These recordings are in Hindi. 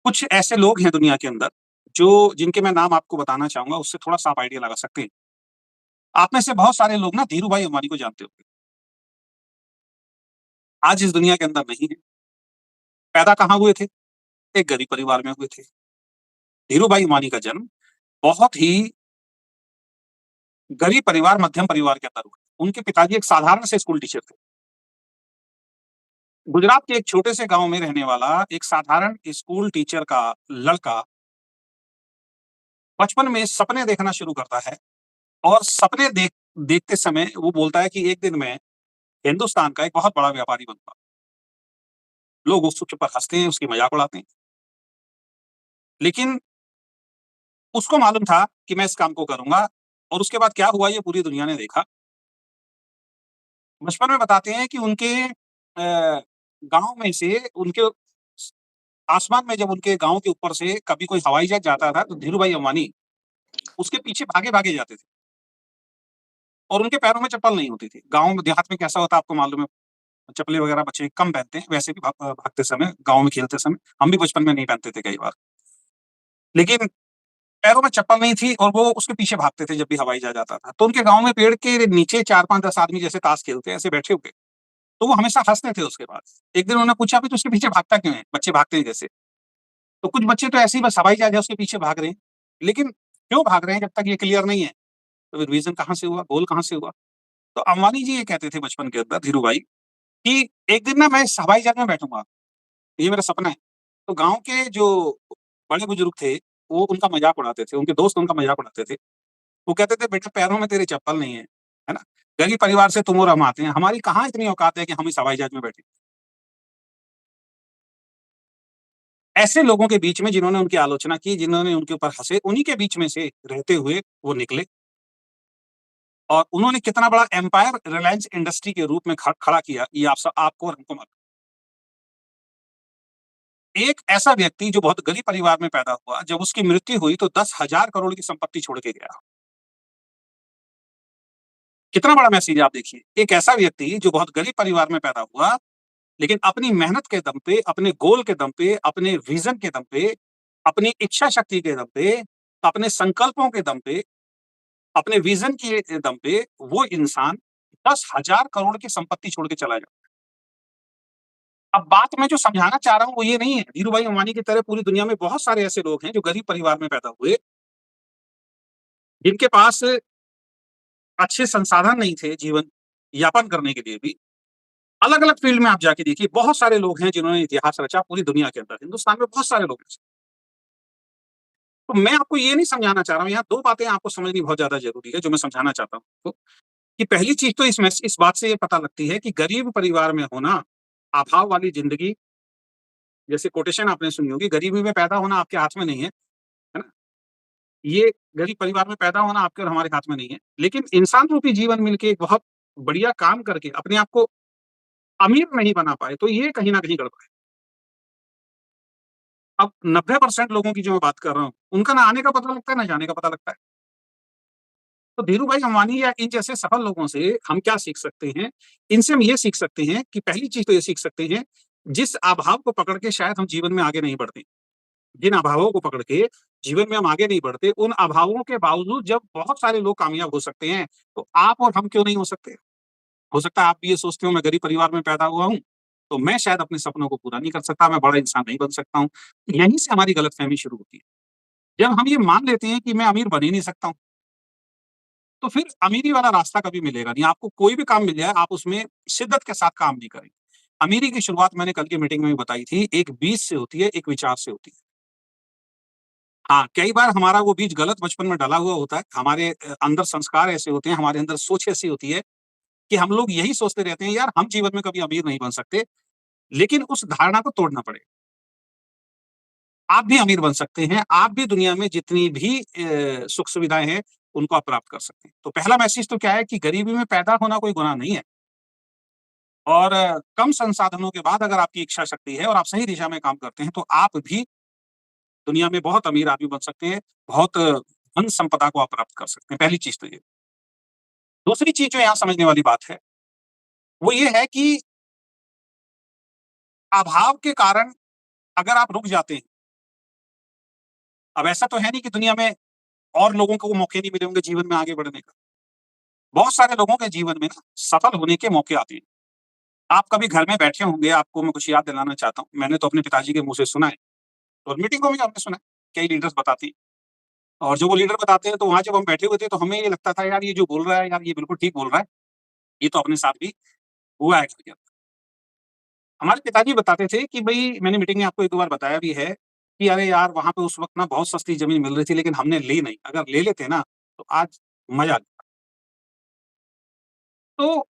कुछ ऐसे लोग हैं दुनिया के अंदर, जो जिनके मैं नाम आपको बताना चाहूँगा, उससे थोड़ा-सा आप आइडिया लगा सकते हैं। आप में से बहुत सारे लोग ना धीरूभाई अंबानी को जानते होंगे। आज इस दुनिया के अंदर नहीं है। पैदा कहाँ हुए थे? एक गरीब परिवार में हुए थे। धीरूभाई अंबानी का जन्म बहुत ही गरीब परिवार, मध्यम परिवार के अंदर हुआ। उनके पिताजी एक साधारण से स्कूल टीचर थे। गुजरात के एक छोटे से गाँव में रहने वाला एक साधारण स्कूल टीचर का लड़का बचपन में सपने देखना शुरू करता है और सपने देखते समय वो बोलता है कि एक दिन मैं हिंदुस्तान का एक बहुत बड़ा व्यापारी बनूँगा। लोग उसके ऊपर हँसते हैं, उसकी मज़ाक उड़ाते हैं। लेकिन उसको मालूम था कि मैं इस काम को करूँगा और उसके बाद क्या हुआ ये पूरी दुनिया ने देखा। बचपन में बताते हैं कि उनके गाँव में से उनके स आसमान में जब उनके गाँव के ऊपर से कभी कोई हवाई जहाज़ जाता था, तो धीरूभाई अंबानी उसके पीछे भागे-भागे जाते थे और उनके पैरों में चप्पल नहीं होती थी। गाँव में देहात में कैसा होता है आपको मालूम है, चप्पलें वगैरह बच्चे कम पहनते हैं, वैसे भी भागते समय, गाँव में खेलते समय, हम भी बचपन में नहीं पहनते थे कई बार। लेकिन पैरों में चप्पल नहीं थी और वो उसके पीछे भागते थे जब भी हवाई जहाज़ आता था। तो उनके गाँव में पेड़ के नीचे 4-5-10 आदमी जैसे ताश खेलते हैं, ऐसे बैठे हुए। तो वो हमेशा हँसते थे उसके बाद। एक दिन उन्होंने पूछा, "अबे तू उसके पीछे भागता क्यों है? बच्चे भागते हैं जैसे।" तो कुछ बच्चे तो ऐसे ही बस हवाई जहाज़ है उसके पीछे भाग रहे हैं। लेकिन क्यों भाग रहे हैं जब तक ये क्लियर नहीं है, तो फिर रीज़न कहाँ से हुआ, गोल कहाँ से हुआ? तो अंबानी जी ये कहते थे बचपन के अंदर धीरू भाई कि एक दिन ना मैं इस हवाई जहाज़ में बैठूँगा, ये मेरा सपना है। तो गाँव के जो बड़े-बुजुर्ग थे, वो उनका मज़ाक उड़ाते थे, उनके दोस्त उनका मज़ाक उड़ाते थे। वो कहते थे, "बेटा पैरों में तेरे चप्पल नहीं है, है ना? गरीब परिवार से तुम और हम आते हैं, हमारी कहाँ इतनी औकात है कि हम इस हवाई जहाज़ में बैठें।" ऐसे लोगों के बीच में जिन्होंने उनकी आलोचना की, जिन्होंने उनके ऊपर हँसे, उन्हीं के बीच में से रहते हुए वो निकले और उन्होंने कितना बड़ा एम्पायर रिलायंस इंडस्ट्री के रूप में खड़ा किया, ये आपको और हमको मालूम। एक ऐसा व्यक्ति जो बहुत गरीब परिवार में पैदा हुआ, जब उसकी मृत्यु हुई तो 10,000 करोड़ की संपत्ति छोड़ के गया। कितना बड़ा मैसेज है आप देखिए। एक ऐसा व्यक्ति जो बहुत गरीब परिवार में पैदा हुआ, लेकिन अपनी मेहनत के दम पे, अपने गोल के दम पे, अपने विज़न के दम पे, अपनी इच्छा शक्ति के दम पे, अपने संकल्पों के दम पे, अपने विज़न के दम पे वो इंसान 10,000 करोड़ की संपत्ति छोड़ के चला गया। अब बात मैं जो समझाना चाह रहा हूँ वो ये नहीं है, धीरूभाई अंबानी की तरह पूरी दुनिया में बहुत सारे ऐसे लोग हैं जो गरीब परिवार में पैदा हुए, जिनके पास अच्छे संसाधन नहीं थे जीवन यापन करने के लिए भी। अलग-अलग फ़ील्ड में आप जाके देखिए, बहुत सारे लोग हैं जिन्होंने इतिहास रचा पूरी दुनिया के अंदर, हिंदुस्तान में बहुत सारे लोग हैं। तो मैं आपको ये नहीं समझाना चाह रहा हूँ, यहाँ 2 बातें आपको समझनी बहुत ज़्यादा ज़रूरी है, जो मैं समझाना चाहता हूँ आपको, कि पहली चीज़ तो इस बात से ये पता लगती है कि गरीब परिवार में होना, अभाव वाली ज़िंदगी जैसे कोटेशन आपने सुनी होगी, गरीबी में पैदा होना आपके हाथ में नहीं है ना? ये गरीब परिवार में पैदा होना आपके और हमारे हाथ में नहीं है। लेकिन इंसान रूपी जीवन मिलके एक बहुत बढ़िया काम करके अपने आप को अमीर नहीं बना पाए, तो ये कहीं न कहीं गड़बड़ है। अब 90% लोगों की जो मैं बात कर रहा हूँ, उनका ना आने का पता लगता है, ना जाने का पता लगता है। तो धीरूभाई अंबानी या इन जैसे सफल लोगों से हम क्या सीख सकते हैं? इनसे हम ये सीख सकते हैं कि पहली चीज़ तो ये सीख सकते हैं, जिस अभाव को पकड़ के शायद हम जीवन में आगे नहीं बढ़ते। जिन अभावों को पकड़ के जीवन में हम आगे नहीं बढ़ते, उन अभावों के बावजूद जब बहुत सारे लोग कामयाब हो सकते हैं, तो आप और हम क्यों नहीं हो सकते? हो सकता है आप भी ये सोचते हो मैं गरीब परिवार में पैदा हुआ हूँ, तो मैं शायद अपने सपनों को पूरा नहीं कर सकता, मैं बड़ा इंसान नहीं बन सकता हूँ। यहीं से हमारी गलतफ़हमी शुरू होती है। जब हम ये मान लेते हैं कि मैं अमीर बन ही नहीं सकता हूँ, तो फिर अमीरी वाला रास्ता कभी मिलेगा नहीं। आपको कोई भी काम मिल जाए, आप उसमें शिद्दत के साथ काम नहीं करेंगे। अमीरी की शुरुआत मैंने कल की मीटिंग में भी बताई थी, एक बीज से होती है, एक विचार से होती है। हाँ, कई बार हमारा वो बीज गलत बचपन में डला हुआ होता है। हमारे अंदर संस्कार ऐसे होते हैं, हमारे अंदर सोच ऐसी होती है कि हम लोग यही सोचते रहते हैं, यार हम जीवन में कभी अमीर नहीं बन सकते, लेकिन उस धारणा को तोड़ना पड़ेगा। आप भी अमीर बन सकते हैं, आप भी दुनिया में जितनी भी सुख-सुविधाएँ हैं, उनको आप प्राप्त कर सकते हैं। तो पहला मैसेज तो क्या है कि गरीबी में पैदा होना कोई गुनाह नहीं है और कम संसाधनों के बाद अगर आपकी इच्छा शक्ति है और आप सही दिशा में काम करते हैं, तो आप भी दुनिया में बहुत अमीर आदमी बन सकते हैं, बहुत धन संपदा को आप प्राप्त कर सकते हैं। पहली चीज़ तो ये। दूसरी चीज़ जो यहाँ समझने वाली बात है, वो ये है कि अभाव के कारण अगर आप रुक जाते हैं, अब ऐसा तो है नहीं कि दुनिया में और लोगों को वो मौके नहीं मिले होंगे जीवन में आगे बढ़ने का। बहुत सारे लोगों के जीवन में ना सफल होने के मौके आते हैं। आप कभी घर में बैठे होंगे, आपको मैं कुछ याद दिलाना चाहता हूँ। मैंने तो अपने पिताजी के मुँह से सुना है और मीटिंगों में भी आपने सुना है, कई लीडर्स बताते हैं और जो वो लीडर बताते हैं तो वहाँ जब हम बैठे हुए थे तो हमें ये लगता था यार ये जो बोल रहा है यार ये बिल्कुल ठीक बोल रहा है। ये तो अपने साथ भी हुआ है करके। हमारे पिताजी बताते थे कि भई मैंने मीटिंग में आपको एक दो बार बताया भी है कि अरे यार वहाँ पे उस वक़्त ना बहुत सस्ती ज़मीन मिल रही थी लेकिन हमने ली नहीं। अगर ले लेते ना तो आज मज़ा आ तो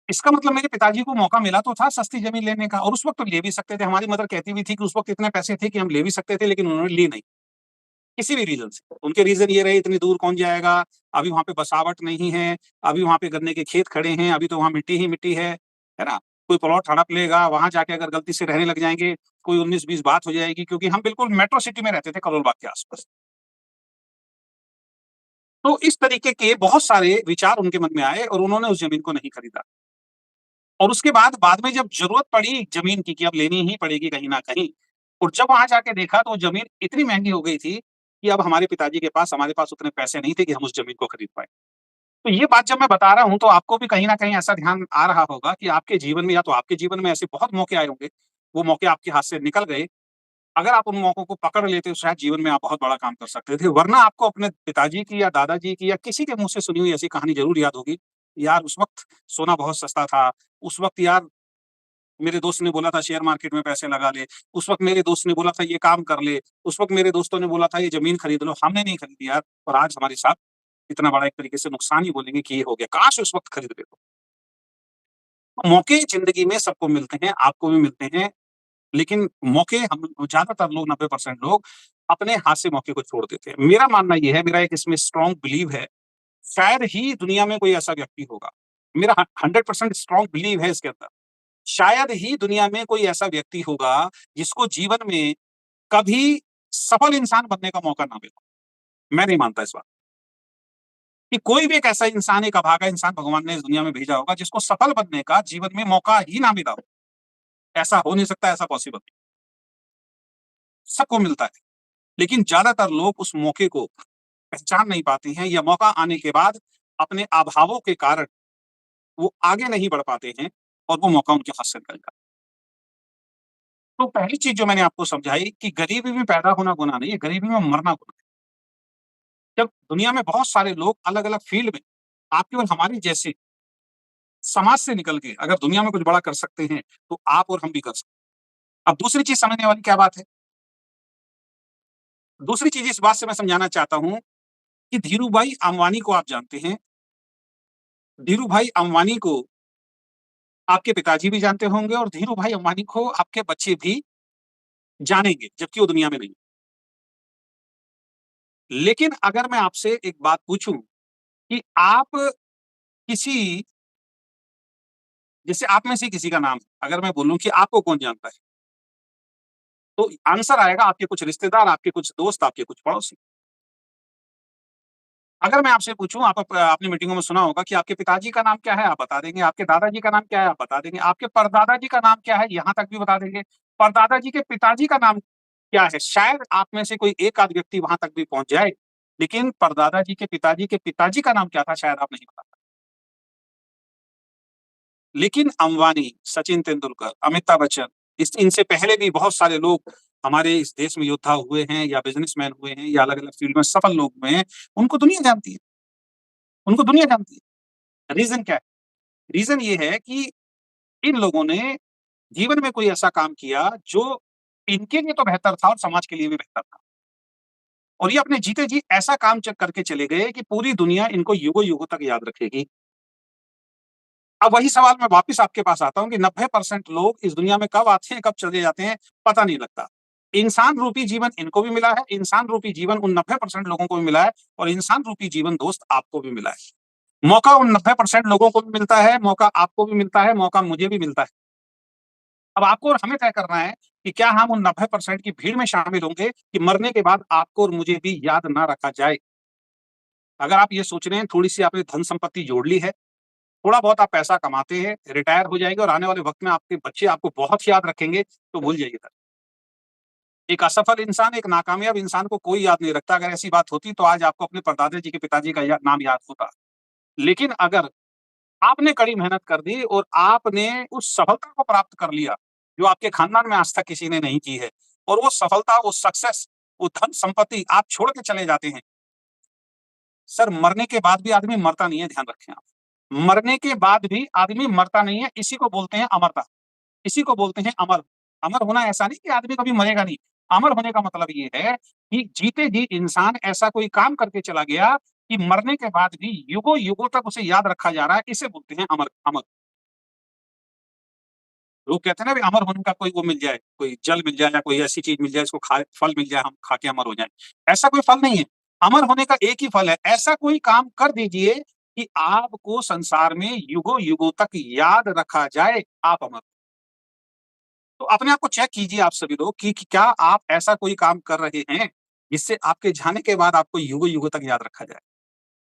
इसका मतलब मेरे पिताजी को मौका मिला तो था सस्ती ज़मीन लेने का और उस वक़्त तो ले भी सकते थे। हमारी मदर कहती भी थी कि उस वक़्त इतने पैसे थे कि हम ले भी सकते थे लेकिन उन्होंने ली नहीं, किसी भी रीज़न से। उनके रीज़न ये रहे इतनी दूर कौन जाएगा, अभी वहाँ पे बसावट नहीं है, अभी वहाँ पे गन्ने के खेत खड़े हैं, अभी तो वहाँ मिट्टी ही मिट्टी है ना? कोई प्लॉट हड़प लेगा, वहाँ जाके अगर गलती से रहने लग जाएँगे, कोई 19-20 बात हो जाएगी क्योंकि हम बिल्कुल मेट्रो सिटी में रहते थे करोल बाग के आस-पास। तो इस तरीके के बहुत सारे विचार उनके मन में आए और उन्होंने उस ज़मीन को नहीं खरीदा। और उसके बाद में जब ज़रूरत पड़ी ज़मीन की कि अब लेनी ही पड़ेगी कहीं न कहीं और जब वहाँ जाके देखा तो वो ज़मीन इतनी महँगी हो गई थी कि अब हमारे पिताजी के पास हमारे पास उतने पैसे नहीं थे कि हम उस ज़मीन को खरीद पाएँ। तो ये बात जब मैं बता रहा हूँ तो आपको भी कहीं न कहीं ऐसा ध्यान आ रहा होगा कि आपके जीवन में या तो आपके जीवन में ऐसे बहुत मौके आए होंगे, वो मौके आपके हाथ से निकल गए। अगर आप उन मौकों को पकड़ लेते तो शायद जीवन में आप बहुत बड़ा काम कर सकते थे। वरना आपको अपने पिताजी की या दादाजी की या किसी के मुँह से सुनी हुई ऐसी कहानी ज़रूर याद होगी। यार उस वक़्त सोना बहुत सस्ता था, उस वक़्त यार मेरे दोस्त ने बोला था शेयर मार्केट में पैसे लगा ले, उस वक़्त मेरे दोस्त ने बोला था ये काम कर ले, उस वक़्त मेरे दोस्तों ने बोला था ये ज़मीन खरीद लो, हमने नहीं खरीदी यार और आज हमारे साथ इतना बड़ा एक तरीके से नुकसान ही बोलेंगे कि ये हो गया, काश उस वक़्त खरीद लेते। तो मौके ज़िंदगी में सबको मिलते हैं, आपको भी मिलते हैं, लेकिन मौके हम ज़्यादातर लोग 90% लोग अपने हाथ से मौके को छोड़ देते हैं। मेरा मानना ये है, मेरा एक इसमें स्ट्रॉन्ग बिलीव है, शायद ही दुनिया में कोई ऐसा व्यक्ति होगा, मेरा 100% स्ट्रॉन्ग बिलीव है इसके अंदर। शायद ही दुनिया में कोई ऐसा व्यक्ति होगा, जिसको जीवन में कभी सफल इंसान बनने का मौका ना मिला। मैं नहीं मानता इस बात कि कोई भी एक ऐसा इंसान, एक अभागा इंसान भगवान ने इस दुनिया में भेजा होगा, जिसको सफल बनने का जीवन में मौका ही ना मिला हो। ऐसा हो नहीं सकता, ऐसा पॉसिबल नहीं। सबको मिलता है, लेकिन ज़्यादातर लोग उस मौके को पहचान नहीं पाते हैं या मौका आने के बाद अपने अभावों के कारण वो आगे नहीं बढ़ पाते हैं और वो मौका उनके हाथ से निकल जाता है। तो पहली चीज़ जो मैंने आपको समझाई कि गरीबी में पैदा होना गुनाह नहीं है, गरीबी में मरना गुनाह है। जब दुनिया में बहुत सारे लोग अलग-अलग फ़ील्ड में आप केवल हमारे जैसे समाज से निकल के अगर दुनिया में कुछ बड़ा कर सकते हैं, तो आप और हम भी कर सकते हैं। अब दूसरी चीज़ समझने वाली क्या बात है? दूसरी चीज़ इस बात से मैं समझाना चाहता हूँ कि धीरूभाई अंबानी को आप जानते हैं। धीरूभाई अंबानी को आपके पिताजी भी जानते होंगे और धीरूभाई अंबानी को आपके बच्चे भी जानेंगे, जबकि वो दुनिया में नहीं। लेकिन अगर मैं आपसे एक बात पूछूँ कि आप किसी जैसे आप में से किसी का नाम अगर मैं बोलूँ कि आपको कौन जानता है? तो आंसर आएगा आपके कुछ रिश्तेदार, आपके कुछ दोस्त, आपके कुछ पड़ोसी। अगर मैं आपसे पूछूँ आपने मीटिंगों में सुना होगा कि आपके पिताजी का नाम क्या है? आप बता देंगे। आपके दादाजी का नाम क्या है? आप बता देंगे। आपके परदादा जी का नाम क्या है? यहाँ तक भी बता देंगे। परदादा जी के पिताजी का नाम क्या है? शायद आप में से कोई एक आध व्यक्ति वहाँ तक भी पहुँच जाए, लेकिन परदादा जी के पिताजी का नाम क्या था शायद आप नहीं बता लेकिन अंबानी, सचिन तेंदुलकर, अमिताभ बच्चन इनसे पहले भी बहुत सारे लोग हमारे इस देश में योद्धा हुए हैं या बिज़नेसमैन हुए हैं या अलग-अलग फ़ील्ड में सफल लोग हुए हैं, उनको दुनिया जानती है, उनको दुनिया जानती है। रीज़न क्या है? रीज़न ये है कि इन लोगों ने जीवन में कोई ऐसा काम किया जो इनके लिए तो बेहतर था और समाज के लिए भी बेहतर था। और ये अपने जीते जी ऐसा काम करके चले गए कि पूरी दुनिया इनको युगों-युगों तक याद रखेगी। अब वही सवाल मैं वापस आपके पास आता हूँ कि 90% लोग इस दुनिया में कब आते हैं, कब चले जाते हैं, पता नहीं लगता। इंसान रूपी जीवन इनको भी मिला है, इंसान रूपी जीवन उन 90% लोगों को भी मिला है और इंसान रूपी जीवन दोस्त आपको भी मिला है। मौका उन 90% लोगों को भी मिलता है, मौका आपको भी मिलता है, मौका मुझे भी मिलता है। अब आपको और हमें तय करना है कि क्या हम उन 90% की भीड़ में शामिल होंगे कि मरने के बाद आपको और मुझे भी याद ना रखा जाए। अगर आप ये सोच रहे हैं, थोड़ी-सी आपने धन संपत्ति जोड़ ली है, थोड़ा बहुत आप पैसा कमाते हैं, रिटायर हो जाएँगे और आने वाले वक़्त में आपके बच्चे आपको बहुत याद रखेंगे, तो भूल जाइए। एक असफल इंसान, एक नाकामयाब इंसान को कोई याद नहीं रखता। अगर ऐसी बात होती तो आज आपको अपने परदादा जी के पिताजी का नाम याद होता। लेकिन अगर आपने कड़ी मेहनत कर दी और आपने उस सफलता को प्राप्त कर लिया, जो आपके खानदान में आज तक किसी ने नहीं की है, और वो सफलता, वो सक्सेस, वो धन संपत्ति आप छोड़ के चले जाते हैं। सर, मरने के बाद भी आदमी मरता नहीं है, ध्यान रखें आप। मरने के बाद भी आदमी मरता नहीं है, इसी को बोलते हैं अमरता। इसी को बोलते हैं अमर। अमर होना ऐसा नहीं कि आदमी कभी मरेगा नहीं। अमर होने का मतलब ये है कि जीते जी इंसान ऐसा कोई काम करके चला गया कि मरने के बाद भी युगों-युगों तक उसे याद रखा जा रहा है, इसे बोलते हैं अमर अमर। लोग कहते हैं ना, अमर होने का कोई वो मिल जाए, कोई जल मिल जाए या कोई ऐसी चीज़ मिल जाए, इसको खाए, फल मिल जाए, हम खा के अमर हो जाएँ। ऐसा कोई फल नहीं है। अमर होने का एक ही फल है, ऐसा कोई काम कर दीजिए कि आपको संसार में युगों-युगों तक याद रखा जाए, आप अमर। तो अपने आप को चेक कीजिए आप सभी लोग कि क्या आप ऐसा कोई काम कर रहे हैं, जिससे आपके जाने के बाद आपको युगों-युगों तक याद रखा जाए?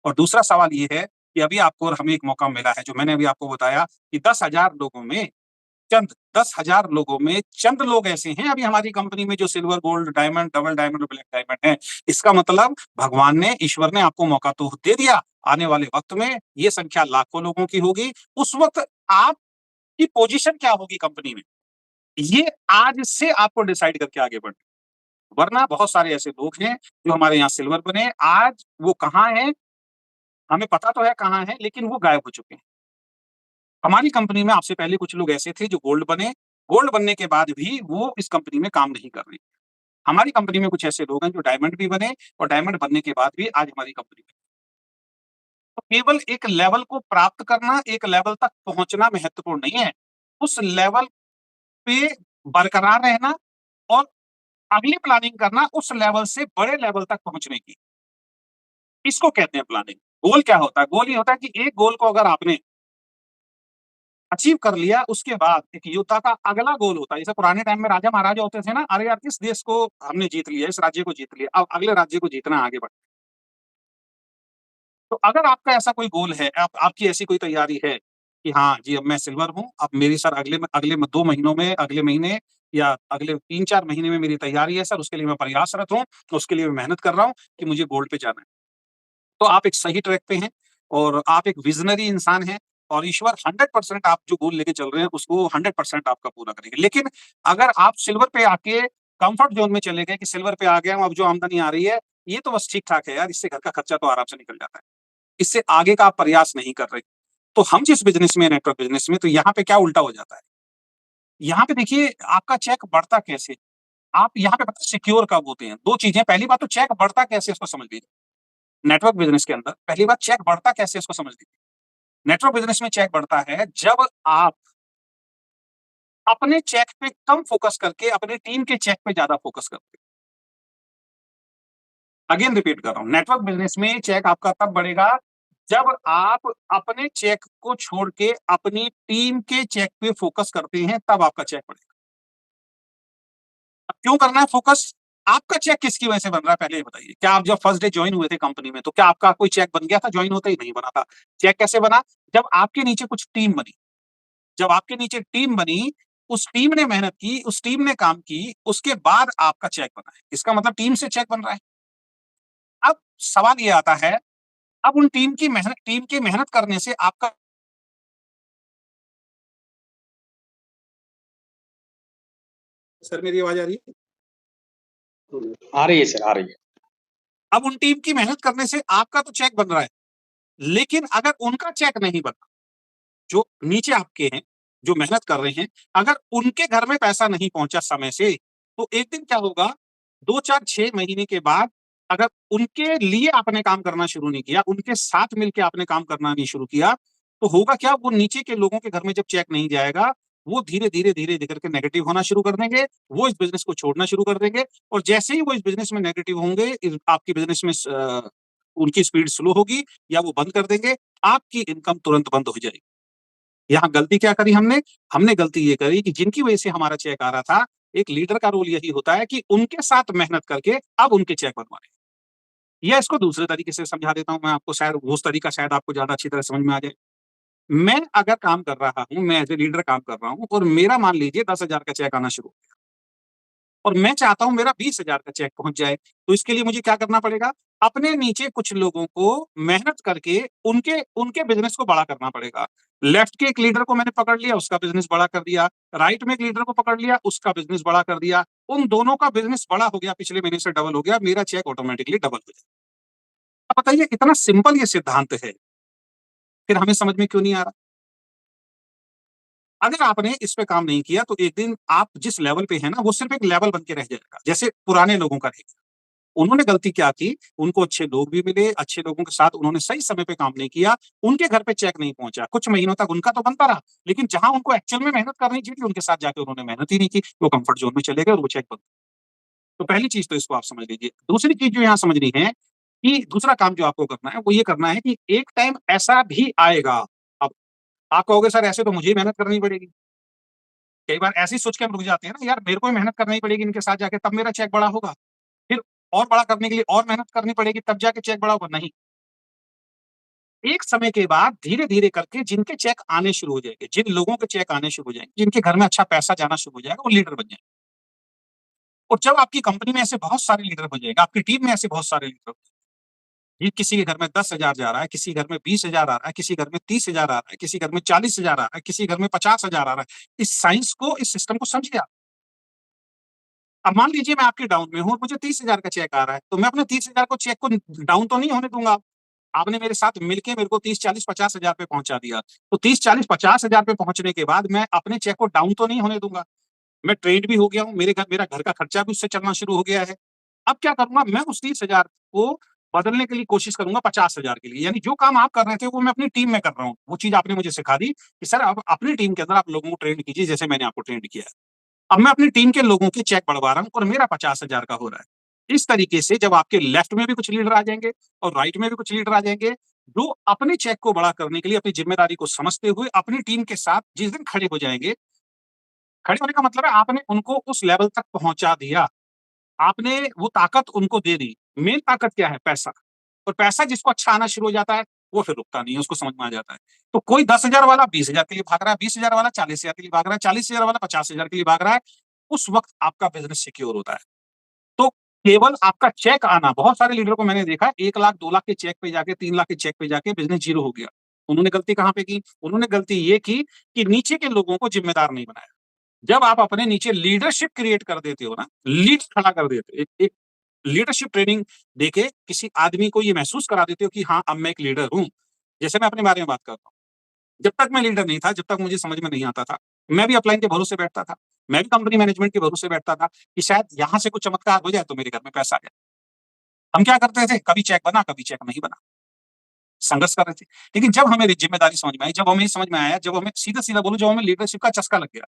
और दूसरा सवाल ये है कि अभी आपको और हमें एक मौका मिला है, जो मैंने अभी आपको बताया कि 10,000 लोगों में चंद 10,000 लोगों में चंद लोग ऐसे हैं अभी हमारी कंपनी में जो silver, gold, diamond, double diamond और ब्लैक डायमंड हैं। इसका मतलब भगवान ने, ईश्वर ने आपको मौका तो दे दिया। आने वाले वक़्त में ये संख्या लाखों लोगों की होगी। उस वक़्त आपकी पोज़ीशन क्या होगी कंपनी में? ये आज से आपको डिसाइड करके आगे बढ़ना है। वरना बहुत सारे ऐसे लोग हैं जो हमारे यहाँ सिल्वर बने, आज वो कहाँ हैं? हमें पता तो है कहाँ हैं, लेकिन वो गायब हो चुके हैं। हमारी कंपनी में आपसे पहले कुछ लोग ऐसे थे जो गोल्ड बने, गोल्ड बनने के बाद भी वो इस कंपनी में काम नहीं कर रहे। हमारी कंपनी में कुछ ऐसे लोग हैं जो डायमंड भी बने और डायमंड बनने के बाद भी आज हमारी कंपनी में। तो केवल एक लेवल को प्राप्त करना, एक लेवल तक पहुँचना महत्वपूर्ण नहीं है। उस लेवल पे बरकरार रहना और अगली प्लानिंग करना उस लेवल से बड़े लेवल तक पहुँचने की। इसको कहते हैं प्लानिंग। गोल क्या होता है? गोल ये होता है कि एक गोल को अगर आपने अचीव कर लिया, उसके बाद एक योद्धा का अगला गोल होता है। जैसे पुराने टाइम में राजा-महाराजा होते थे ना, अरे यार इस देश को हमने जीत लिया, इस राज्य को जीत लिया, अब अगले राज्य को जीतना है, आगे बढ़। तो अगर आपका ऐसा कोई गोल है, आप आपकी ऐसी कोई तैयारी है कि हाँ जी, अब मैं सिल्वर हूँ, अब मेरी सर अगले 2 महीनों में, अगले महीने या अगले 3-4 महीने में मेरी तैयारी है सर, उसके लिए मैं प्रयासरत हूँ, उसके लिए मैं मेहनत कर रहा हूँ कि मुझे गोल्ड पे जाना है। तो आप एक सही ट्रैक पे हैं और आप एक विज़नरी इंसान हैं और ईश्वर 100% आप जो गोल लेके चल रहे हैं, उसको 100% आपका पूरा करेंगे। लेकिन अगर आप सिल्वर पे आके कम्फर्ट ज़ोन में चले गए कि सिल्वर पे आ गया हूँ, अब जो आमदनी आ रही है, ये तो बस ठीक-ठाक है यार, इससे घर का खर्चा तो आराम से निकल जाता है। इससे आगे का आप प्रयास नहीं कर रहे। तो हम जिस बिज़नेस में, नेटवर्क बिज़नेस में, तो यहाँ पे क्या उल्टा हो जाता है। यहाँ पे देखिए आपका चेक बढ़ता कैसे? आप यहाँ पे पता है सिक्योर कब होते हैं? 2 चीज़ें, पहली बात तो चेक बढ़ता कैसे इसको समझ लीजिए। नेटवर्क बिज़नेस के अंदर पहली बात, चेक बढ़ता कैसे इसको समझ लीजिए। नेटवर्क बिज़नेस में चेक बढ़ता है जब आप अपने चेक पे कम फ़ोकस करके अपनी टीम के चेक पे ज़्यादा फ़ोकस करते हैं। अगेन रिपीट कर रहा हूँ, नेटवर्क बिज़नेस में चेक आपका तब बढ़ेगा जब आप अपने चेक को छोड़ के अपनी टीम के चेक पे फ़ोकस करते हैं, तब आपका चेक बढ़ेगा। अब क्यों करना है फ़ोकस? आपका चेक किसकी वजह से बन रहा है पहले ये बताइए? क्या आप जब फर्स्ट डे जॉइन हुए थे कंपनी में, तो क्या आपका कोई चेक बन गया था जॉइन होते ही? नहीं बना था। चेक कैसे बना? जब आपके नीचे कुछ टीम बनी। जब आपके नीचे टीम बनी, उस टीम ने मेहनत की, उस टीम ने काम की, उसके बाद आपका चेक बना है। इसका मतलब टीम से चेक बन रहा है। अब सवाल ये आता है, अब उन टीम की मेहनत करने से आपका सर मेरी आवाज़ आ रही है? आ रही है सर, आ रही है। अब उन टीम की मेहनत करने से आपका तो चेक बन रहा है, लेकिन अगर उनका चेक नहीं बना, जो नीचे आपके हैं, जो मेहनत कर रहे हैं, अगर उनके घर में पैसा नहीं पहुँचा समय से, तो एक दिन क्या होगा, 2, 4, 6 महीने के बाद अगर उनके लिए आपने काम करना शुरू नहीं किया, उनके साथ मिलके आपने काम करना नहीं शुरू किया, तो होगा क्या, वो नीचे के लोगों के घर में जब चेक नहीं जाएगा, वो धीरे-धीरे, धीरे-धीरे करके नेगेटिव होना शुरू कर देंगे, वो इस बिज़नेस को छोड़ना शुरू कर देंगे और जैसे ही वो इस बिज़नेस में नेगेटिव होंगे, आपकी बिज़नेस में उनकी स्पीड स्लो होगी या वो बंद कर देंगे, आपकी इनकम तुरंत बंद हो जाएगी। यहाँ गलती क्या करी हमने? हमने गलती ये करी कि जिनकी वजह से हमारा चेक आ रहा था, एक लीडर का रोल यही होता है कि उनके साथ मेहनत करके अब उनके चेक बनवाने। या इसको दूसरे तरीके से समझा देता हूँ मैं आपको, शायद वो तरीका शायद आपको ज़्यादा अच्छी तरह समझ में आ जाए। मैं अगर काम कर रहा हूँ, मैं एज़ अ लीडर काम कर रहा हूँ और मेरा मान लीजिए 10,000 का चेक आना शुरू हो गया। और मैं चाहता हूँ मेरा 20,000 का चेक पहुँच जाए। तो इसके लिए मुझे क्या करना पड़ेगा? अपने नीचे कुछ लोगों को मेहनत करके उनके उनके बिज़नेस को बड़ा करना पड़ेगा। लेफ्ट के एक लीडर को मैंने पकड़ लिया, उसका बिज़नेस बड़ा कर दिया। राइट में एक लीडर को पकड़ लिया, उसका बिज़नेस बड़ा कर दिया। उन दोनों का बिज़नेस बड़ा हो गया, पिछले महीने से डबल हो गया, मेरा चेक ऑटोमैटिकली डबल हो जाए। अब बताइए इतना सिंपल ये सिद्धांत है, फिर हमें समझ में क्यों नहीं आ रहा? अगर आपने इस पे काम नहीं किया तो एक दिन आप जिस लेवल पे हैं ना, वो सिर्फ़ एक लेवल बन के रह जाएगा, जैसे पुराने लोगों का रह गया। उन्होंने गलती क्या की, उनको अच्छे लोग भी मिले, अच्छे लोगों के साथ उन्होंने सही समय पे काम नहीं किया, उनके घर पे चेक नहीं पहुँचा। कुछ महीनों तक उनका तो बनता रहा, लेकिन जहाँ उनको एक्चुअल में मेहनत करनी चाहिए थी, उनके साथ जाके उन्होंने मेहनत ही नहीं की, वो कम्फर्ट ज़ोन में चले गए और वो चेक बन। तो पहली चीज़ तो इसको आप समझ लीजिए। दूसरी चीज़ जो यहाँ समझनी है कि दूसरा काम जो आपको करना है, वो ये करना है कि एक टाइम ऐसा भी आएगा, अब आप कहोगे सर ऐसे तो मुझे ही मेहनत करनी पड़ेगी। कई बार ऐसे ही सोच के हम रुक जाते हैं ना, यार मेरे को ही मेहनत करनी पड़ेगी इनके साथ जाके तब मेरा चेक बड़ा होगा। फिर और बड़ा करने के लिए और मेहनत करनी पड़ेगी तब जाके चेक बड़ा होगा, नहीं। एक समय के बाद धीरे-धीरे करके जिनके चेक आने शुरू हो जाएँगे, जिन लोगों के चेक आने शुरू हो जाएँगे, जिनके घर में अच्छा पैसा जाना शुरू हो जाएगा, वो लीडर बन जाएँगे। और जब आपकी कंपनी में ऐसे बहुत सारे लीडर हो जाएगा, आपकी टीम में ऐसे बहुत सारे लीडर, ये किसी के घर में 10,000 जा रहा है, किसी घर में 20,000 आ रहा है, किसी घर में 30,000 आ रहा है, किसी घर में 40,000 आ रहा है, किसी घर में 50,000 आ रहा है। इस साइंस को, इस सिस्टम को समझिए आप। अब मान लीजिए मैं आपके डाउन में हूँ और मुझे 30,000 का चेक आ रहा है, तो मैं अपने 30,000 को चेक को डाउन तो नहीं होने दूँगा। आपने मेरे साथ मिलके मेरे को 30, 40, 50,000 पे पहुँचा दिया। तो 30, 40, 50,000 पे पहुँचने के बाद मैं अपने चेक को डाउन तो नहीं होने दूँगा। मैं ट्रेन्ड भी हो गया हूँ, मेरा घर का खर्चा भी उससे चलना शुरू हो गया है। अब क्या करूँगा, मैं उस 30,000 को बदलने के लिए कोशिश करूँगा 50,000 के लिए। यानी जो काम आप कर रहे थे वो मैं अपनी टीम में कर रहा हूँ। वो चीज़ आपने मुझे सिखा दी कि सर अब अपनी टीम के अंदर आप लोगों को ट्रेंड कीजिए जैसे मैंने आपको ट्रेंड किया है। अब मैं अपनी टीम के लोगों के चेक बढ़वा रहा हूँ और मेरा 50,000 का हो रहा है। इस तरीके से जब आपके लेफ्ट में भी कुछ लीडर आ जाएँगे और राइट में भी कुछ लीडर आ जाएँगे, जो अपने चेक को बड़ा करने के लिए अपनी ज़िम्मेदारी को समझते हुए अपनी टीम के साथ जिस दिन खड़े हो जाएँगे, खड़े होने का मतलब है आपने उनको उस लेवल तक पहुँचा दिया। आपने वो ताकत उनको दे दी। मेन ताकत क्या है? पैसा। और पैसा जिसको अच्छा आना शुरू हो जाता है, वो फिर रुकता नहीं है, उसको समझ में आ जाता है। तो कोई 10,000 वाला 20,000 के लिए भाग रहा है, 20,000 वाला 40,000 के लिए भाग रहा है, 40,000 वाला 50,000 के लिए भाग रहा है, उस वक़्त आपका बिज़नेस सिक्योर होता है। तो केवल आपका चेक आना, बहुत सारे लीडर को मैंने देखा 1 लाख, 2 लाख के चेक पे जाके, 3 लाख के चेक पे जाके बिज़नेस ज़ीरो हो गया। उन्होंने गलती कहाँ पे की? उन्होंने गलती ये की कि नीचे के लोगों को ज़िम्मेदार नहीं बनाया। जब आप अपने नीचे लीडरशिप क्रिएट कर देते हो ना, लीड खड़ा कर देते हो, एक एक लीडरशिप ट्रेनिंग देके किसी आदमी को ये महसूस करा देते हो कि हाँ, अब मैं एक लीडर हूँ। जैसे मैं अपने बारे में बात करता हूँ। जब तक मैं लीडर नहीं था, जब तक मुझे समझ में नहीं आता था, मैं भी अपलाइन के भरोसे बैठता था। मैं भी कंपनी मैनेजमेंट के भरोसे बैठता था कि शायद यहाँ से कुछ चमत्कार हो जाए तो मेरे घर में पैसा आ जाए। हम क्या करते थे? कभी चेक बना, कभी चेक नहीं बना। संघर्ष कर रहे थे। लेकिन जब हमें ज़िम्मेदारी समझ में आई, जब हमें ये समझ में आया, जब हमें सीधा-सीधा बोलूँ, जब हमें लीडरशिप का चस्का लग गया,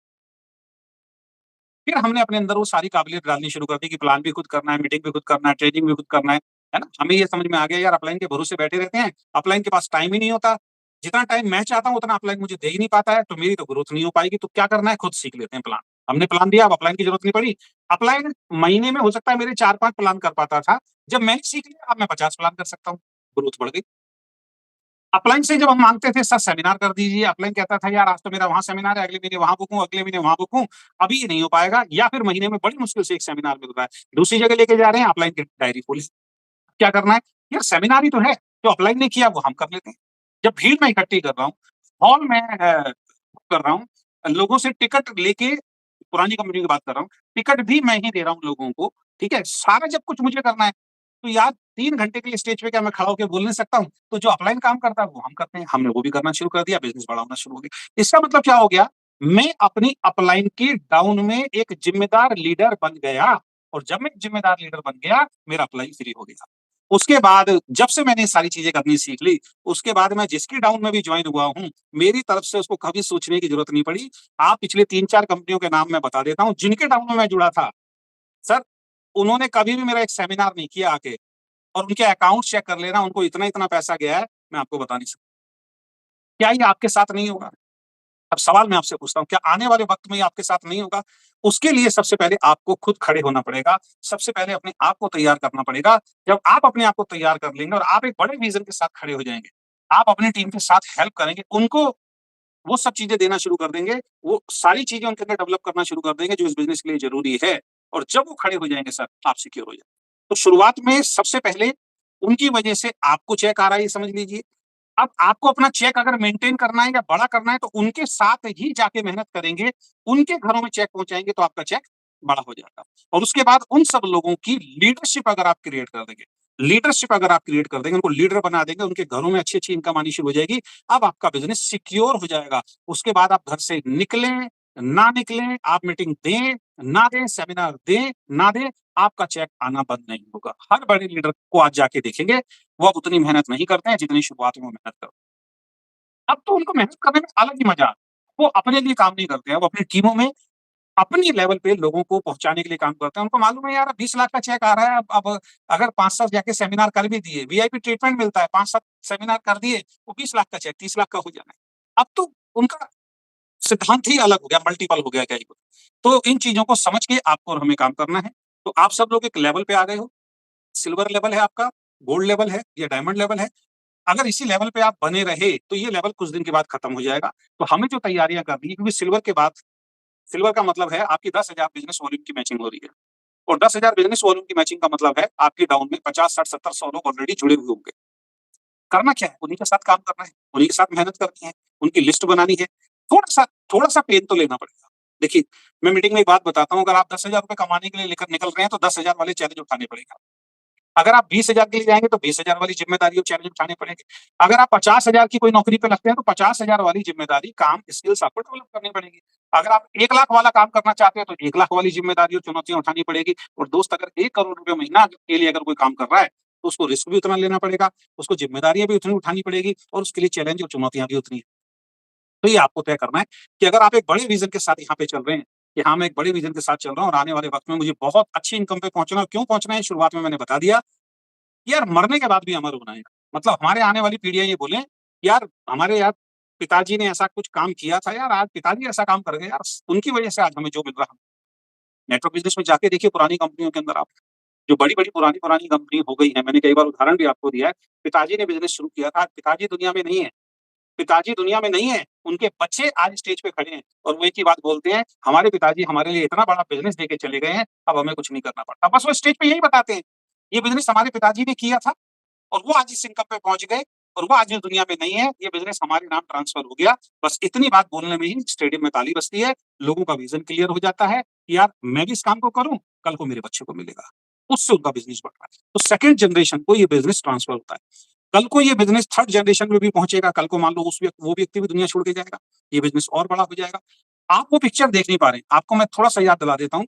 फिर हमने अपने अंदर वो सारी काबिलियत डालनी शुरू कर दी कि प्लान भी खुद करना है, मीटिंग भी खुद करना है, ट्रेनिंग भी खुद करना है ना? हमें ये समझ में आ गया यार अपलाइन के भरोसे बैठे रहते हैं, अपलाइन के पास टाइम ही नहीं होता। जितना टाइम मैं चाहता हूँ उतना अपलाइन मुझे दे ही नहीं पाता है, तो मेरी तो ग्रोथ नहीं हो पाएगी, तो क्या करना है खुद सीख लेते हैं प्लान। हमने प्लान दिया, अब अपलाइन की जरूरत नहीं पड़ी। अपलाइन महीने में हो सकता है मेरे 4-5 प्लान कर पाता था, जब मैंने सीख लिया अब मैं 50 प्लान कर सकता हूँ, ग्रोथ बढ़ गई। अपलाइन से जब हम माँगते थे सर सेमिनार कर दीजिए, अपलाइन कहता था यार आज तो मेरा वहाँ सेमिनार है, अगले महीने वहाँ बुक हूँ, अगले महीने वहाँ बुक हूँ, अभी ये नहीं हो पाएगा या फिर महीने में बड़ी मुश्किल से एक सेमिनार मिल रहा है। दूसरी जगह लेके जा रहे हैं अपलाइन की डायरी खोली, क्या करना है? यार सेमिनार ही तो है, जो अपलाइन ने किया वो हम कर लेते हैं। जब भीड़ मैं इकट्ठी कर रहा हूँ, हॉल में बुक कर रहा हूँ, लोगों से टिकट लेके पुरानी कंपनी की बात कर रहा हूँ, टिकट भी मैं ही दे रहा हूँ लोगों को, ठीक है? सारा जब कुछ मुझे करना है, तो यार 3 घंटे के लिए स्टेज पे क्या मैं खड़ा होके बोल नहीं सकता हूँ? तो जो अपलाइन काम करता है वो हम करते हैं। हमने वो भी करना शुरू कर दिया, बिज़नेस बड़ा होना शुरू हो गया। इसका मतलब क्या हो गया? मैं अपनी अपलाइन की डाउन में एक ज़िम्मेदार लीडर बन गया और जब मैं ज़िम्मेदार लीडर बन गया, मेरा अपलाइन फ्री हो गया। उसके बाद जब से मैंने ये सारी चीज़ें करनी सीख ली, उसके बाद मैं जिसकी डाउन में भी जॉइन हुआ हूँ, मेरी तरफ से उसको कभी सोचने की ज़रूरत नहीं पड़ी। आप पिछले 3-4 कंपनियों के नाम मैं बता देता हूँ, जिनके डाउन में मैं जुड़ा था। सर, उन्होंने कभी भी मेरा एक सेमिनार नहीं किया आके और उनके अकाउंट चेक कर लेना, उनको इतना-इतना पैसा गया है, मैं आपको बता नहीं सकता। क्या ये आपके साथ नहीं होगा? अब सवाल मैं आपसे पूछता हूँ, क्या आने वाले वक़्त में ये आपके साथ नहीं होगा? उसके लिए सबसे पहले आपको खुद खड़े होना पड़ेगा, सबसे पहले अपने आप को तैयार करना पड़ेगा। जब आप अपने आप को तैयार कर लेंगे और आप एक बड़े विज़न के साथ खड़े हो जाएँगे, आप अपनी टीम के साथ हेल्प करेंगे, उनको वो सब चीज़ें देना शुरू कर देंगे, वो सारी चीज़ें उनके अंदर डेवलप करना शुरू कर देंगे जो इस बिज़नेस के लिए ज़रूरी है। और जब वो खड़े हो जाएंगे सर, आप सिक्योर हो जाएंगे। तो शुरुआत में सबसे पहले उनकी वजह से आपको चेक आ रहा है, ये समझ लीजिए। अब आपको अपना चेक अगर मेंटेन करना है या बड़ा करना है, तो उनके साथ ही जाके मेहनत करेंगे, उनके घरों में चेक पहुंचाएंगे, तो आपका चेक बड़ा हो जाएगा। और उसके बाद उन सब लोगों की लीडरशिप अगर आप क्रिएट कर देंगे, लीडरशिप अगर आप क्रिएट कर देंगे, उनको लीडर बना देंगे, उनके घरों में अच्छी अच्छी इनकम आनी शुरू हो जाएगी। अब आपका बिजनेस सिक्योर हो जाएगा। उसके बाद आप घर से निकलें ना निकलें, आप मीटिंग दें ना दें, सेमिनार दें ना दें, आपका चेक आना बंद नहीं होगा। हर बड़े लीडर को आज जाके देखेंगे, वो अब उतनी मेहनत नहीं करते हैं जितनी शुरुआत में वो मेहनत करते हैं। अब तो उनको मेहनत करने में अलग ही मजा आता है। वो अपने लिए काम नहीं करते हैं, वो अपनी टीमों में अपनी लेवल पे लोगों को पहुंचाने के लिए काम करते हैं। उनको मालूम है यार 20 लाख का चेक आ रहा है, अब अगर 5-7 जाके सेमिनार कर भी दिए, वीआईपी ट्रीटमेंट मिलता है, 5-7 सेमिनार कर दिए, वो 20 लाख का चेक 30 लाख का हो जाना है। अब तो उनका सिद्धांत ही अलग हो गया, मल्टीपल हो गया क्या ही बोले। तो इन चीज़ों को समझ के आपको और हमें काम करना है। तो आप सब लोग एक लेवल पे आ गए हो, सिल्वर लेवल है आपका, गोल्ड लेवल है या डायमंड लेवल है। अगर इसी लेवल पे आप बने रहे, तो ये लेवल कुछ दिन के बाद खत्म हो जाएगा। तो हमें जो तैयारियाँ करनी है, क्योंकि सिल्वर के बाद, सिल्वर का मतलब है आपकी 10,000 बिज़नेस वॉल्यूम की मैचिंग हो रही है। और 10,000 बिज़नेस वॉल्यूम की मैचिंग का मतलब है आपकी डाउन में 50, 60, 70, 100 लोग ऑलरेडी जुड़े हुए होंगे। करना क्या है? उन्हीं के साथ काम करना है, उन्हीं के साथ मेहनत करनी है, उनकी लिस्ट बनानी है। थोड़ा-सा पेन तो लेना पड़ेगा। देखिए, मैं मीटिंग में एक बात बताता हूँ, अगर आप ₹10,000 कमाने के लिए लेकर निकल रहे हैं, तो 10,000 वाले चैलेंज उठाने पड़ेगा। अगर आप 20,000 के लिए जाएँगे, तो 20,000 वाली ज़िम्मेदारी और चैलेंज उठाने पड़ेंगे। अगर आप 50,000 की कोई नौकरी पे लगते हैं, तो 50,000 वाली ज़िम्मेदारी, काम, स्किल्स आपको डेवलप करनी पड़ेगी। अगर आप 1 लाख वाला काम करना चाहते हैं, तो 1 लाख वाली ज़िम्मेदारी और चुनौतियाँ उठानी पड़ेगी। और दोस्त, अगर 1 करोड़ रुपए महीना के लिए अगर कोई काम कर रहा है, तो उसको रिस्क भी उतना लेना पड़ेगा, उसको ज़िम्मेदारियाँ भी उतनी उठानी पड़ेगी और उसके लिए चैलेंज और चुनौतियाँ भी उतनी। तो ये आपको तय करना है कि अगर आप एक बड़े विज़न के साथ यहाँ पे चल रहे हैं, कि हाँ, मैं एक बड़े विज़न के साथ चल रहा हूँ और आने वाले वक़्त में मुझे बहुत अच्छी इनकम पे पहुँचना है। और क्यों पहुँचना है, शुरुआत में मैंने बता दिया। यार, मरने के बाद भी अमर होना है। मतलब हमारे आने वाली पीढ़ियाँ ये बोलें, यार हमारे यार पिताजी ने ऐसा कुछ काम किया था यार, आज पिताजी ऐसा काम कर गए यार, उनकी वजह से आज हमें जो मिल रहा है। नेटवर्क बिज़नेस में जाके देखिए पुरानी कंपनियों के अंदर आप, जो बड़ी-बड़ी पुरानी-पुरानी कंपनी हो गई हैं, मैंने कई बार उदाहरण भी आपको दिया है। पिताजी ने बिज़नेस शुरू किया था, आज पिताजी दुनिया में नहीं है। पिताजी दुनिया में नहीं है, उनके बच्चे आज स्टेज पे खड़े हैं और वो एक ही बात बोलते हैं, हमारे पिताजी हमारे लिए इतना बड़ा बिज़नेस देके चले गए हैं, अब हमें कुछ नहीं करना पड़ता। बस वो स्टेज पे यही बताते हैं, ये बिज़नेस हमारे पिताजी ने किया था और वो आज इस इनकम पे पहुँच गए और वो आज इस दुनिया में नहीं है, ये बिज़नेस हमारे नाम ट्रांसफ़र हो गया। बस इतनी बात बोलने में ही स्टेडियम में ताली बजती है, लोगों का विज़न क्लियर हो जाता है कि यार मैं भी इस काम को करूँ, कल को मेरे बच्चे को मिलेगा। उससे उनका बिज़नेस बढ़ रहा है। तो सेकंड जनरेशन को ये बिज़नेस ट्रांसफ़र होता है। कल को ये बिज़नेस थर्ड जनरेशन में भी पहुँचेगा, कल को मान लो वो व्यक्ति भी दुनिया छोड़ के जाएगा, ये बिज़नेस और बड़ा हो जाएगा। आप वो पिक्चर देख नहीं पा रहे हैं, आपको मैं थोड़ा-सा याद दिला देता हूँ।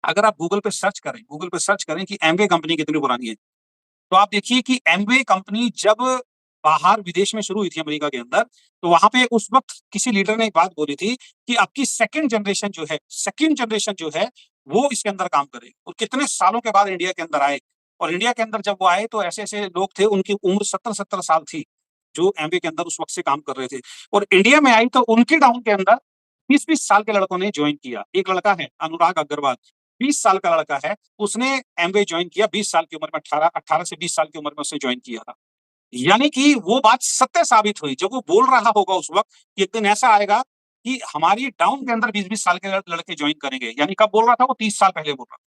अगर आप गूगल पे सर्च करें कि एमवे कंपनी कितनी पुरानी है, तो आप देखिए कि एमवे कंपनी जब बाहर विदेश में शुरू हुई थी अमेरिका के अंदर, तो वहाँ पे उस वक़्त किसी लीडर ने एक बात बोली थी कि आपकी सेकंड जनरेशन जो है, वो इसके अंदर काम करे। और कितने सालों के बाद इंडिया के अंदर आए और इंडिया के अंदर जब वो आए, तो ऐसे-ऐसे लोग थे, उनकी उम्र 70-70 साल थी, जो एमवे के अंदर उस वक़्त से काम कर रहे थे। और इंडिया में आई तो उनके डाउन के अंदर 20-20 साल के लड़कों ने जॉइन किया। एक लड़का है अनुराग अग्रवाल, 20 साल का लड़का है, उसने एमवे जॉइन किया 20 साल की उम्र में, 18 से 20 साल की उम्र में उसने जॉइन किया था। यानी कि वो बात सत्य साबित हुई, जब वो बोल रहा होगा उस वक़्त कि एक दिन ऐसा आएगा कि हमारी टाउन के अंदर 20-20 साल के लड़के जॉइन करेंगे। यानी कब बोल रहा था वो? 30 साल पहले बोल रहा था।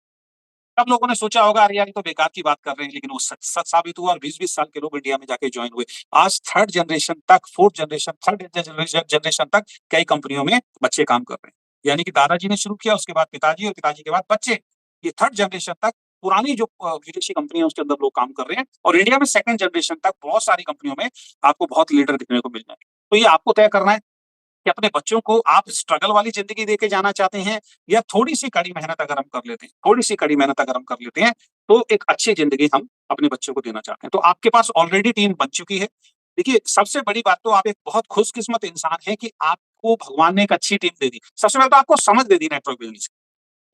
तब लोगों ने सोचा होगा अरे यार, ये तो बेकार की बात कर रहे हैं, लेकिन वो सच सच साबित हुआ और 20-20 साल के लोग इंडिया में जाके जॉइन हुए। आज थर्ड जनरेशन तक, फोर्थ जनरेशन, थर्ड जनरेशन तक कई कंपनियों में बच्चे काम कर रहे हैं। यानी कि दादाजी ने शुरू किया, उसके बाद पिताजी और पिताजी के बाद बच्चे। ये थर्ड जनरेशन तक पुरानी जो विदेशी कंपनी है उसके अंदर लोग काम कर रहे हैं और इंडिया में सेकंड जनरेशन तक बहुत सारी कंपनियों में आपको बहुत लीडर दिखने को मिल जाएंगे। तो ये आपको तय करना है कि अपने बच्चों को आप स्ट्रगल वाली ज़िंदगी देके जाना चाहते हैं या थोड़ी-सी कड़ी मेहनत अगर हम कर लेते हैं, थोड़ी-सी कड़ी मेहनत अगर हम कर लेते हैं, तो एक अच्छी ज़िंदगी हम अपने बच्चों को देना चाहते हैं। तो आपके पास ऑलरेडी टीम बन चुकी है। देखिए, सबसे बड़ी बात तो आप एक बहुत खुशकिस्मत इंसान हैं कि आपको भगवान ने एक अच्छी टीम दे दी। सबसे पहले तो आपको समझ दे दी नेटवर्क बिज़नेस की।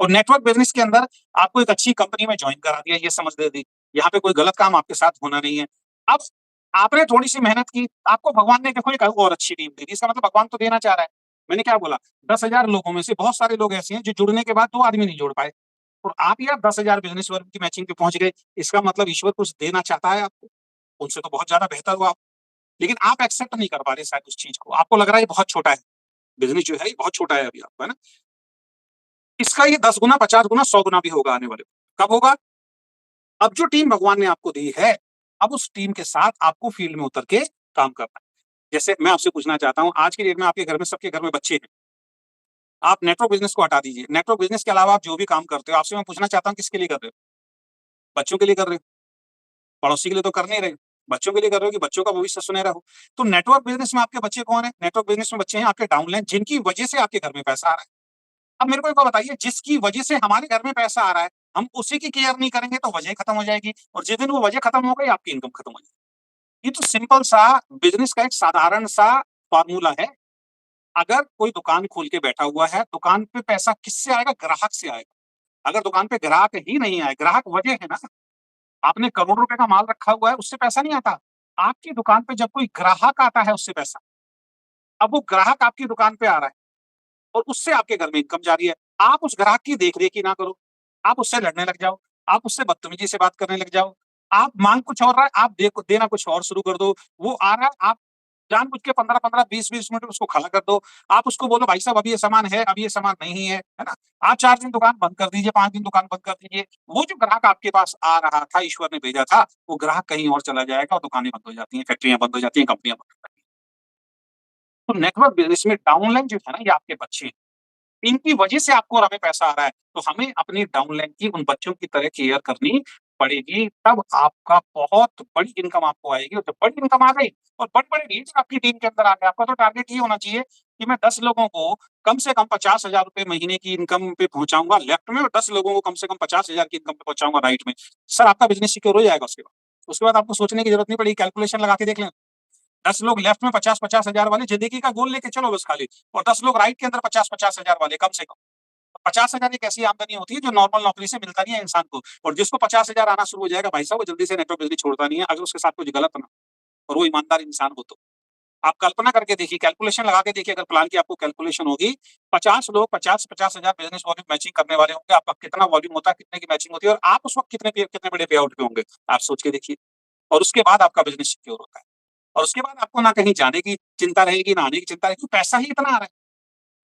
और नेटवर्क बिज़नेस के अंदर आपको एक अच्छी कंपनी में जॉइन करा दिया, ये समझ दे दी। यहाँ पे कोई गलत काम आपके साथ होना नहीं है। अब आपने थोड़ी-सी मेहनत की, आपको भगवान ने देखो एक और अच्छी टीम दे दी। इसका मतलब भगवान तो देना चाह रहा है। मैंने क्या बोला? 10,000 लोगों में से बहुत सारे लोग ऐसे हैं जो जुड़ने के बाद 2 आदमी नहीं जोड़ पाए। और आप यार 10,000 बिज़नेस वर्क की मैचिंग पे पहुँच गए। इसका मतलब ईश्वर कुछ देना चाहता है आपको। उनसे तो बहुत ज़्यादा बेहतर हो आप। लेकिन आप एक्सेप्ट नहीं कर पा रहे शायद उस चीज़ को। आपको लग रहा है ये बहुत छोटा है। बिज़नेस जो है ये बहुत छोटा है अभी आपका, है ना? इसका ये 10 गुना, 50 गुना, 100 गुना भी होगा आने वाले। कब होगा? अब जो टीम भगवान ने आपको दी है, अब उस टीम के साथ आपको फील्ड में उतर के काम करना है। जैसे मैं आपसे पूछना चाहता हूँ, आज की डेट में आपके घर में, सबके घर में बच्चे हैं। आप नेटवर्क बिज़नेस को हटा दीजिए। नेटवर्क बिज़नेस के अलावा आप जो भी काम करते हो, आपसे मैं पूछना चाहता हूँ किसके लिए कर रहे हो? बच्चों के लिए कर रहे हो। पड़ोसी के लिए तो कर नहीं रहे हो। बच्चों के लिए कर रहे हो कि बच्चों का भविष्य सुनहरा हो। तो नेटवर्क बिज़नेस में आपके बच्चे कौन हैं? नेटवर्क बिज़नेस में बच्चे हैं आपके डाउनलाइन, जिनकी वजह से आपके घर में पैसा आ रहा है। अब मेरे को एक बात बताइए, जिसकी वजह से हमारे घर में पैसा आ रहा है, हम उसी की केयर नहीं करेंगे तो वजह खत्म हो जाएगी, और जिस दिन वो वजह खत्म हो गई, आपकी इनकम खत्म हो जाएगी। ये तो सिंपल सा बिज़नेस का एक साधारण सा फ़ॉर्मूला है। अगर कोई दुकान खोल के बैठा हुआ है, दुकान पे पैसा किससे आएगा? ग्राहक से आएगा। अगर दुकान पे ग्राहक ही नहीं आए, ग्राहक वजह है ना। आपने करोड़ों रुपए का माल रखा हुआ है, उससे पैसा नहीं आता। आपकी दुकान पे जब कोई ग्राहक आता है, उससे पैसा। अब वो ग्राहक आपकी दुकान पे आ रहा है और उससे आपके घर में इनकम जारी है। आप उस ग्राहक की देख-रेख ही ना करो, आप उससे लड़ने लग जाओ, आप उससे बदतमीजी से बात करने लग जाओ, आप माँग कुछ और रहा है, आप देना कुछ और शुरू कर दो। वो आ रहा है, आप जानबूझ के 15-15, 20-20 मिनट उसको खड़ा कर दो। आप उसको बोलो, भाई साहब अभी ये सामान है, अभी ये सामान नहीं है, है ना? आप 4 दिन दुकान बंद कर दीजिए, 5 दिन दुकान बंद कर दीजिए। वो जो ग्राहक आपके पास आ रहा था, ईश्वर ने भेजा था, वो ग्राहक कहीं और चला जाएगा और दुकानें बंद हो जाती हैं, फैक्ट्रियाँ बंद हो जाती हैं, कंपनियाँ बंद हो जाती हैं। तो नेटवर्क बिज़नेस में डाउनलाइन जो है ना, ये आपके बच्चे हैं। इनकी वजह से आपको और हमें पैसा आ रहा है, तो हमें अपनी डाउनलाइन की उन बच्चों की तरह केयर करनी पड़ेगी, तब आपका बहुत बड़ी इनकम आपको आएगी, और जब बड़ी इनकम आ गई और बड़े-बड़े लीड्स आपकी टीम के अंदर आ गए, आपका तो टारगेट ये होना चाहिए कि मैं 10 लोगों को कम से कम 50,000 रुपए महीने की इनकम पे पहुँचाऊँगा लेफ्ट में, और 10 लोगों को कम से कम 50,000 की इनकम पे पहुँचाऊँगा राइट में। सर, आपका बिज़नेस सिक्योर हो जाएगा उसके बाद। उसके बाद आपको सोचने की ज़रूरत नहीं पड़ेगी, कैलकुलेशन लगा के देख लें। 10 लोग लेफ्ट में 50-50 हज़ार वाले, ज़िंदगी का गोल लेके चलो बस खाली, और 10 लोग राइट के अंदर 50-50 हज़ार वाले कम से कम। 50,000 एक ऐसी आमदनी होती है जो नॉर्मल नौकरी से मिलता नहीं है इंसान को, और जिसको 50,000 आना शुरू हो जाएगा, भाई साहब, वो जल्दी से नेटवर्क बिज़नेस छोड़ता नहीं है, अगर उसके साथ कुछ गलत ना, और वो ईमानदार इंसान हो तो। आप कल्पना करके देखिए, कैलकुलेशन लगा के देखिए, अगर प्लान की आपको कैलकुलेशन होगी, 50 लोग 50-50 हज़ार बिज़नेस वॉल्यूम मैचिंग करने वाले होंगे, आपका कितना वॉल्यूम होता है, कितने की मैचिंग होती है, और आप उस वक़्त कितने बड़े पे आउट पे होंगे, आप सोच के देखिए। और उसके बाद आपका बिज़नेस सिक्योर होता है। और उसके बाद आपको ना कहीं जाने की चिंता रहेगी, ना आने की चिंता रहेगी, पैसा ही इतना आ रहा है।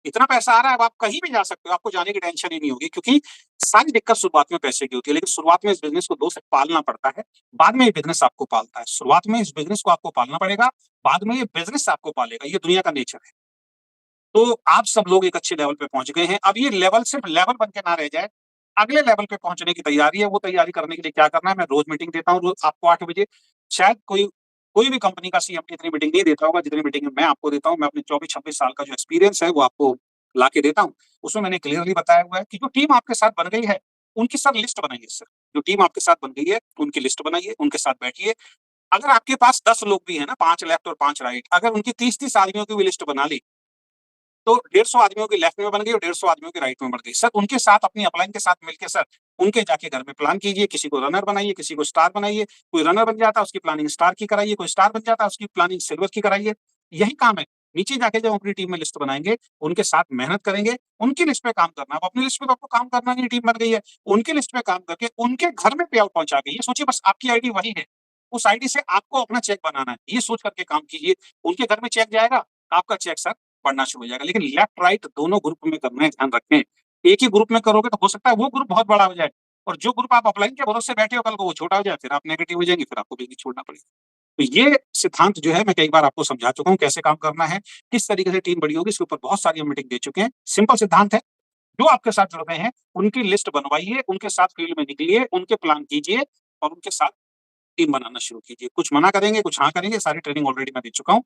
इतना पैसा आ रहा है, अब आप कहीं भी जा सकते हो, आपको जाने की टेंशन ही नहीं होगी, क्योंकि सारी दिक्कत शुरुआत में पैसे की होती है, लेकिन शुरुआत में इस बिज़नेस को 2 से पालना पड़ता है, बाद में ये बिज़नेस आपको पालता है। शुरुआत में इस बिज़नेस को आपको पालना पड़ेगा, बाद में ये बिज़नेस आपको पालेगा, ये दुनिया का नेचर है। तो आप सब लोग एक अच्छे लेवल पे पहुँच गए हैं, अब ये लेवल सिर्फ लेवल बन के ना रह जाए, अगले लेवल पे पहुँचने की तैयारी है, वो तैयारी करने के लिए क्या करना है, मैं रोज़ मीटिंग देता हूँ, रोज़ आपको 8 बजे। शायद कोई कोई भी कंपनी का सीएमडी इतनी मीटिंग नहीं देता होगा, जितनी मीटिंग मैं आपको देता हूँ। मैं अपने 24-26 साल का जो एक्सपीरियंस है, वो आपको लाके देता हूँ। उसमें मैंने क्लियरली बताया हुआ है कि जो टीम आपके साथ बन गई है, उनकी सर लिस्ट बनाइए सर। जो टीम आपके साथ बन गई है, उनकी लिस्ट बनाइए, उनके साथ बैठिए। अगर आपके पास 10 लोग भी हैं ना, 5 लेफ्ट और 5 राइट, अगर उनकी 30-30 आदमियों की भी लिस्ट बना ली, तो 150 आदमियों की लेफ्ट में बन गई और 150 आदमियों की राइट में बढ़ गई। सर, उनके साथ अपनी अपलाइन के साथ मिलके सर, उनके जाके घर में प्लान कीजिए, किसी को रनर बनाइए, किसी को स्टार बनाइए। कोई रनर बन जाता है, उसकी प्लानिंग स्टार की कराइए, कोई स्टार बन जाता है, उसकी प्लानिंग सिल्वर की कराइए। यही काम है। नीचे जाके जब अपनी टीम में लिस्ट बनाएँगे, उनके साथ मेहनत करेंगे, उनकी लिस्ट पे काम करना है। अब अपनी लिस्ट पे तो आपको काम करना नहीं, टीम बन गई है। उनकी लिस्ट पे काम करके उनके घर में पे आउट पहुँचा के, ये सोचिए बस आपकी आईडी वही है। उस आईडी से आपको अपना चेक बनाना है। ये सोच करके काम कीजिए। उनके घर में चेक जाएगा, आपका चेक सर बढ़ना शुरू हो जाएगा। लेकिन लेफ्ट राइट दोनों ग्रुप में करना है, ध्यान रखें। एक ही ग्रुप में करोगे तो हो सकता है वो ग्रुप बहुत बड़ा हो जाए, और जो ग्रुप आप अपलाइन के भरोसे बैठे हो, कल को वो छोटा हो जाए, फिर आप नेगेटिव हो जाएँगे, फिर आपको बिज़नेस छोड़ना पड़ेगा। तो ये सिद्धांत जो है, मैं कई बार आपको समझा चुका हूँ, कैसे काम करना है, किस तरीके से टीम बड़ी होगी, इसके ऊपर बहुत सारी हम मीटिंग दे चुके हैं। सिंपल सिद्धांत है, जो आपके साथ जुड़ गए हैं, उनकी लिस्ट बनवाइए, उनके साथ फील्ड में निकलिए, उनके प्लान कीजिए और उनके साथ टीम बनाना शुरू कीजिए। कुछ मना करेंगे, कुछ हाँ करेंगे, सारी ट्रेनिंग ऑलरेडी मैं दे चुका हूँ।